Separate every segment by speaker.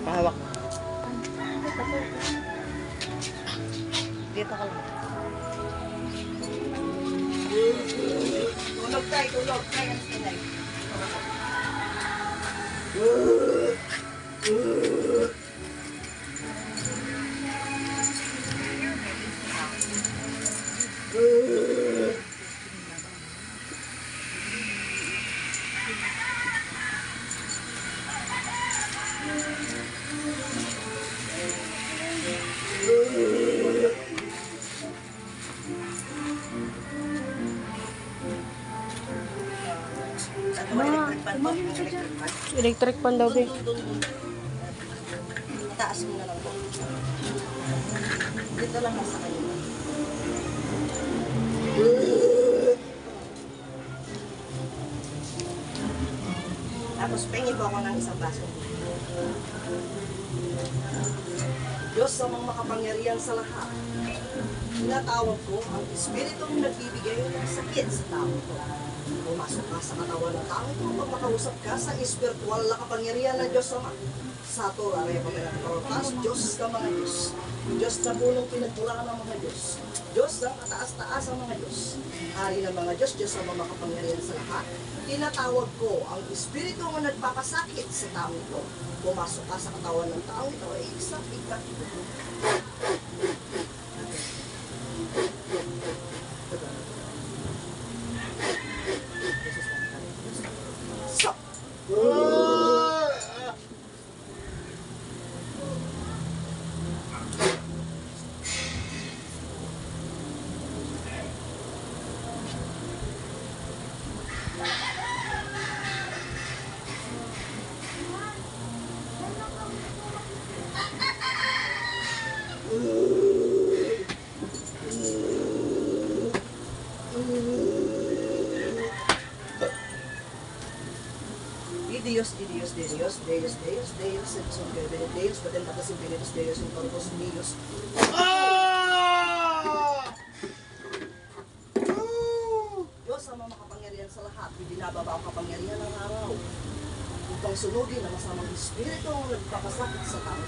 Speaker 1: Pahawak. Dito ka lang.
Speaker 2: Tulog tayo, tulog. Kaya ang sinay.
Speaker 1: Electric pan daw, be.
Speaker 2: Taas mo na lang ba? Dito lang sa kanila. Tapos pengi po ako ng isang baso. Diyos sa mga makapangyarihan sa lahat. Tinatawag ko ang Espiritong nagbibigay ng sakit sa tao ko. Pumasok ka sa katawan ng tao ito pag makausap ka sa espiritual na kapangyarihan ng Diyos Ama. Sa Torah, ay pagkakataas, Diyos ka mga Diyos. Diyos na punong pinagpulaan ng mga Diyos. Diyos ng kataas-taas ang mga Diyos. Hari ng mga Diyos, Diyos ang mga makapangyarihan sa lahat. Tinatawag ko ang Espiritu na nagpapasakit sa tao ito. Pumasok ka sa katawan ng tao ito ay isang ikat. Dios, et sum Deus, Deus, patentatas infinitus Deus, in corpus Deus. Diyos ang makapangyarihan sa lahat, ibinababa ang kapangyarihan ng araw. Upang sunugin ang masamang espiritu ang nagpapasakit sa tao.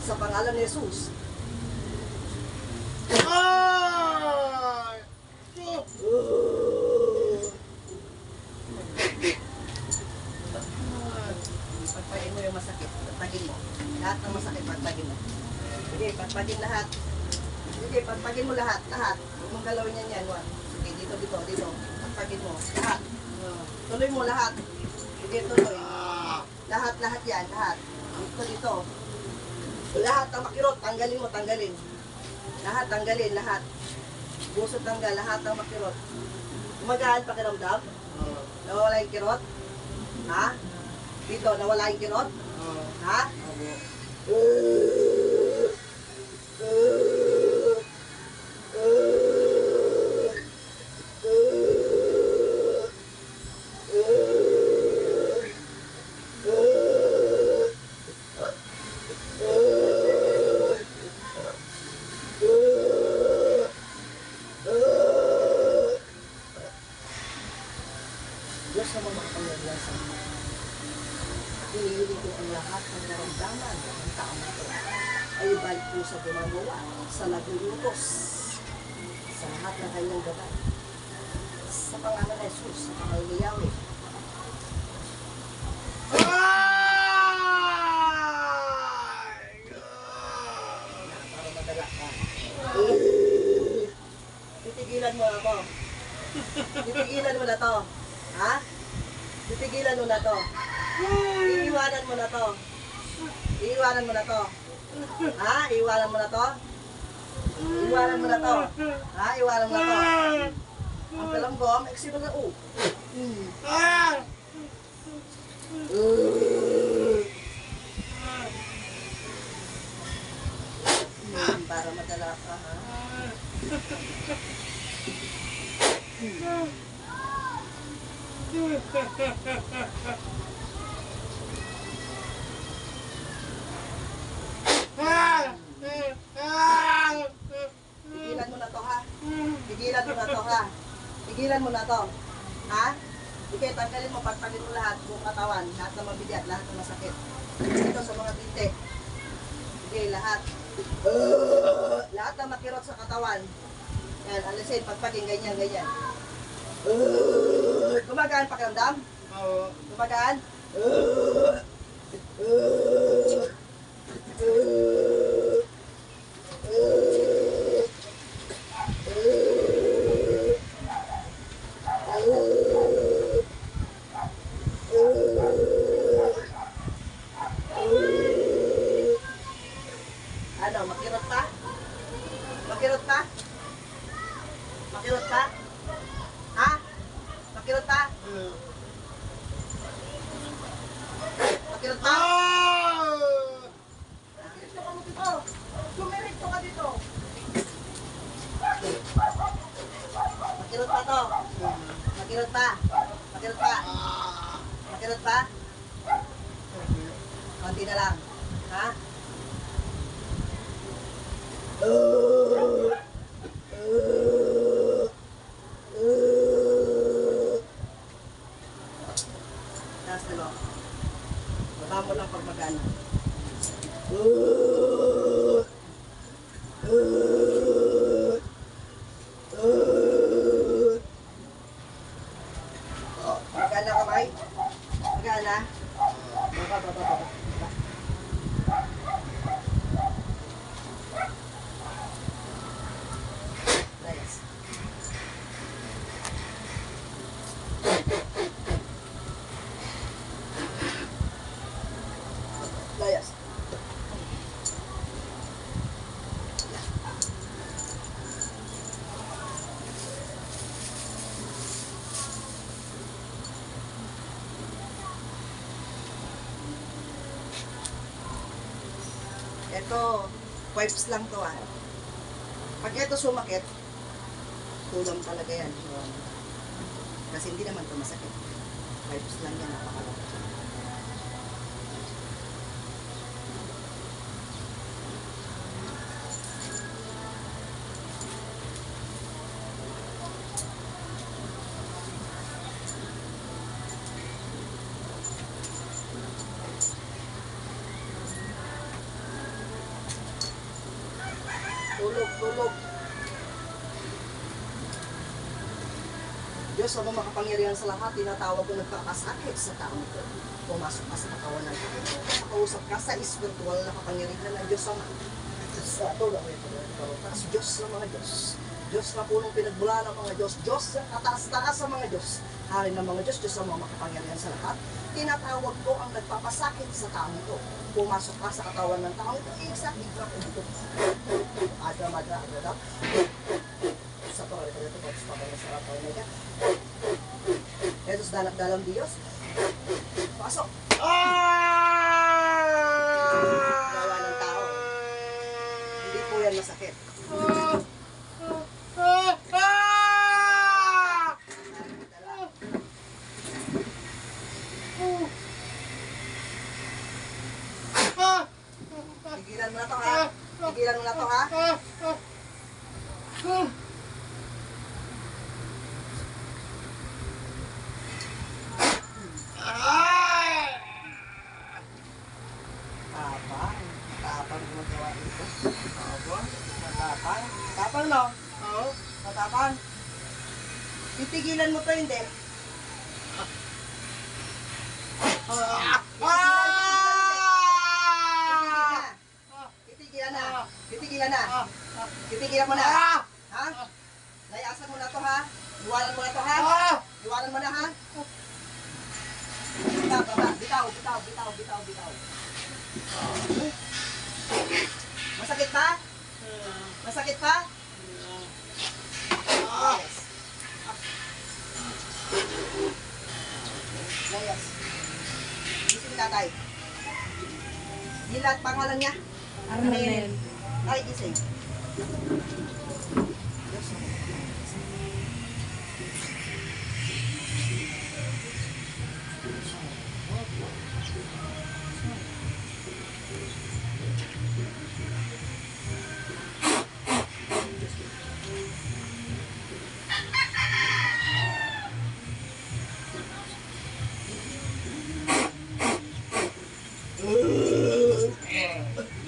Speaker 2: Sa pangalan ni Jesus. Pagpagin mo yung masakit, pagpagin mo. Lahat ng masakit, pagpagin mo. Sige, pagpagin lahat. Sige, pagpagin mo lahat, lahat. Huwag mong galawin yan. Sige, dito. Pagpagin mo, lahat. Tuloy mo lahat. Sige, tuloy. Lahat yan, lahat. Dito. Lahat ng makirot, tanggalin mo, tanggalin. Lahat, tanggalin, lahat. Buso tanggal, lahat ng makirot. Gumagaan pakiramdam? Nawawala yung kirot? Ha? Dito, nawala yung kirot? Ha? Diyos na makapangyarihan sa mga. Inihiling ko ang lahat ng naramdaman ng taong ito ay balik po sa gumagawa, sa naglulutos, sa lahat ng kanyang gabay. Sa pangalan ni Jesus, sa pangalan ni Yahweh. Para madala ka. Titigilan mo ako. Titigilan mo na to. Ha? Titigilan mo na to. Iiwanan mo na to. Iiwanan mo na to. Ha? Iiwanan mo na to. Iiwanan mo na to. Ha? Iiwanan mo na to. Ang palanggom, eksipon na U. Para madala ka, ha? Tigilan mo na to, ha? Tigilan mo na to, ha? Tigilan mo na to. Ha? Sige, tanggalin mo, pagpagin mo lahat, buong katawan, lahat ng mabigat, lahat ng masakit. Dito sa mga binti. lahat. Lahat na makirot sa katawan. Yan, alisin, pagpagin, ganyan, ganyan. Gumagaan pakiramdam?
Speaker 1: Oo.
Speaker 2: Gumagaan? Ano, makirot pa? Makirot pa? Makirot pa? Ha? Makirot pa? Makirot pa? Dito ka mo dito. Sumirito ka dito. Makirot pa to. Makirot pa. Makirot pa. Makirot pa? Konti na lang. Ha? Taas na lang. Baba mo lang pag magana. Magana ka, Bay? Magana? Baba, baba, baba. Layas. Layas. Ito, wipes lang to ah. Pag ito sumakit, tulang talaga yan. So, kasi hindi naman to masakit. Wipes lang yan, napakalaki. Tulog, tulog. Diyos, ang makapangyarihan sa lahat, tinatawag ko nagkakasakit sa tao ito. Pumasok ka sa katawan ng tao. Makausap ka sa espiritual na kapangyarihan ng Diyos Ama. Sa ito lang ito. Diyos ng mga Diyos. Diyos na punong pinagbula ng mga Diyos. Diyos na kataas-taas sa mga Diyos. Hari ng mga Diyos, Diyos ang mga makapangyarihan sa lahat. Tinatawag ko ang nagpapasakit sa tao ito. Pumasok ka sa katawan ng tao ito. Sakit na po ito. Ada. Sa pangalaman ito, pagkas pa kayo sa katawan na ito. Ito sa dalam Diyos. Pasok. Gawa ng tao. Hindi po yan masakit. Tigilan mo na to ha. Tigilan mo na to ha. Matapang gumagawa dito. Matapang. Matapang no? Oo. Matapang. Titigilan mo to hindi. Titigilan na. Titigilan mo na. Ha? Layasan mo na to ha. Iwanan mo na to ha. Iwanan mo na ha. Bitaw. Masakit pa? Masakit pa? Yes. Layas. Gising tatay. Gilat pangalan niya?
Speaker 3: Arnel.
Speaker 2: Ay, gising.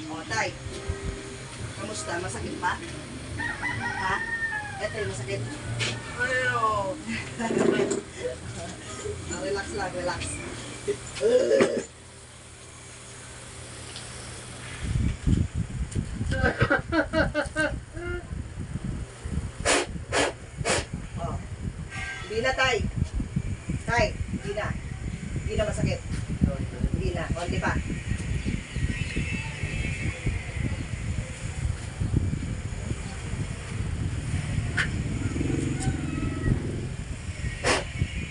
Speaker 2: O, tay. Oh. Hindi na, tay. Tay, hindi na. Hindi na masakit. Hindi na. Konti pa.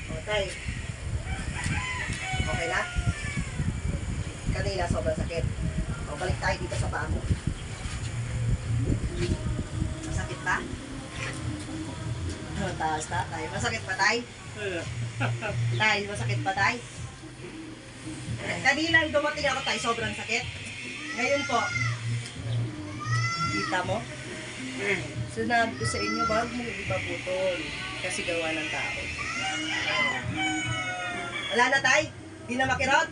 Speaker 2: O, tay. Okay na? Kanina, sobrang sakit. O, balik tayo dito sa paa mo. Masakit pa? O, taas na, tay. Masakit pa, tay? Tay, masakit pa, tay? Kanina, dumating ako, tay. Sobrang sakit. Ngayon po, kita mo? Sinabi ko sa inyo, wag mo ipaputol. Kasi gawa ng tao. Wala na, tay? Di na makirot?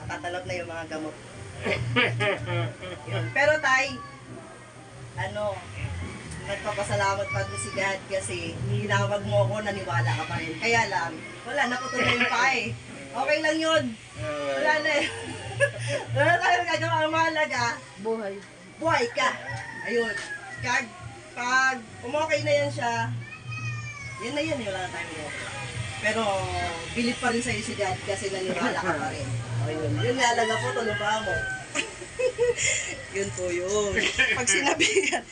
Speaker 2: Matatalab na yung mga gamot. Yun. Pero, tay, nagpapasalamat pa rin si God kasi hinawag mo ako, naniwala ka pa rin. Kaya lang, wala, naputol na yung paa eh. Okay lang yun. Wala na eh. Wala na tayong gagawa. Ang mahalaga,
Speaker 1: Buhay.
Speaker 2: buhay ka. Ayun. Pag umokay na yan siya, yan na yan, wala na tayong gagawa. Pero, pilit pa rin sa'yo si God kasi naniwala ka pa rin. Ayun. Yun nga lang po, tulong pa mo. Yun po yun. Pag sinabi yan.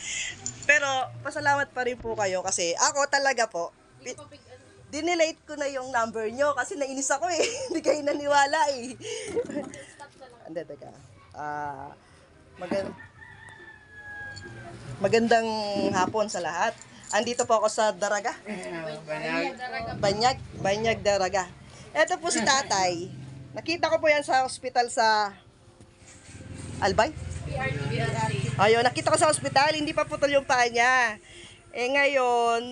Speaker 2: Pero, pasalamat pa rin po kayo kasi ako talaga po, dinelete ko na yung number nyo kasi nainis ako eh. Hindi kayo naniwala eh. Hindi, teka. Magandang hapon sa lahat. Andito po ako sa Daraga. Banyag Daraga. Ito po si tatay. Nakita ko po yan sa ospital sa Albay. Ayun, nakita ko sa ospital, hindi pa putol yung paa niya. Eh ngayon,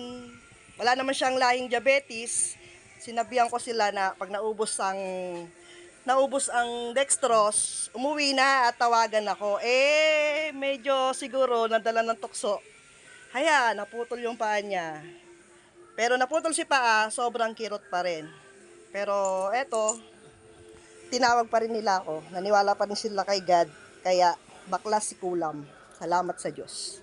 Speaker 2: wala naman siyang lahing diabetes. Sinabihan ko sila na pag naubos ang dextrose, umuwi na at tawagan ako. Eh, medyo siguro nadala ng tukso. Haya, naputol yung paa niya. Pero naputol si paa, sobrang kirot pa rin. Pero eto, tinawag pa rin nila ako. Naniwala pa rin sila kay God. Kaya, baklas si Kulam. Salamat sa Diyos.